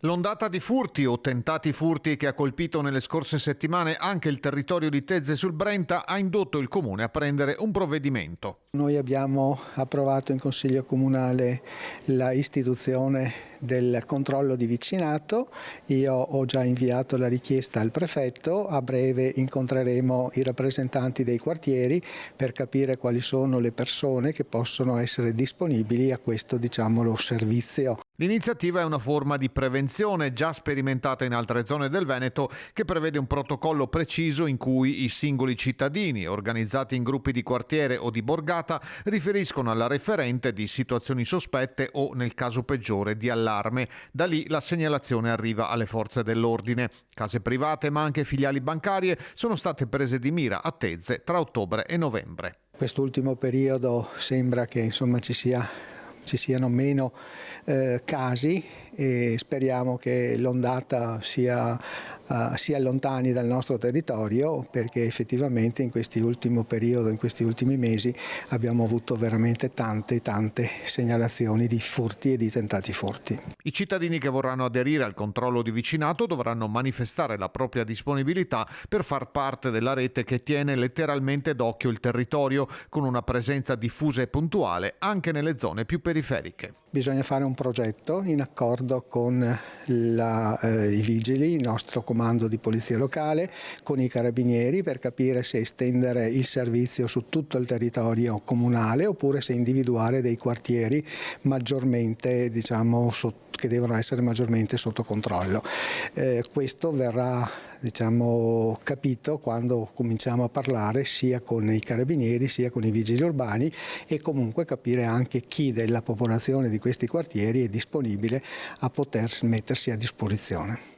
L'ondata di furti o tentati furti che ha colpito nelle scorse settimane anche il territorio di Tezze sul Brenta ha indotto il comune a prendere un provvedimento. Noi abbiamo approvato in Consiglio Comunale la istituzione del controllo di vicinato. Io ho già inviato la richiesta al prefetto, a breve incontreremo i rappresentanti dei quartieri per capire quali sono le persone che possono essere disponibili a questo, servizio. L'iniziativa è una forma di prevenzione già sperimentata in altre zone del Veneto che prevede un protocollo preciso in cui i singoli cittadini, organizzati in gruppi di quartiere o di borgata, riferiscono alla referente di situazioni sospette o, nel caso peggiore, di allarme. Da lì la segnalazione arriva alle forze dell'ordine. Case private ma anche filiali bancarie sono state prese di mira a Tezze tra ottobre e novembre. Quest'ultimo periodo sembra che ci siano meno casi e speriamo che l'ondata si allontani dal nostro territorio, perché effettivamente in questi ultimi periodo, in questi ultimi mesi abbiamo avuto veramente tante segnalazioni di furti e di tentati furti. I cittadini che vorranno aderire al controllo di vicinato dovranno manifestare la propria disponibilità per far parte della rete che tiene letteralmente d'occhio il territorio, con una presenza diffusa e puntuale anche nelle zone più periferiche. Bisogna fare un progetto in accordo con i vigili, il nostro comando di polizia locale, con i carabinieri, per capire se estendere il servizio su tutto il territorio comunale oppure se individuare dei quartieri maggiormente, che devono essere maggiormente sotto controllo. Questo verrà capito quando cominciamo a parlare sia con i carabinieri sia con i vigili urbani, e comunque capire anche chi della popolazione di questi quartieri è disponibile a poter mettersi a disposizione.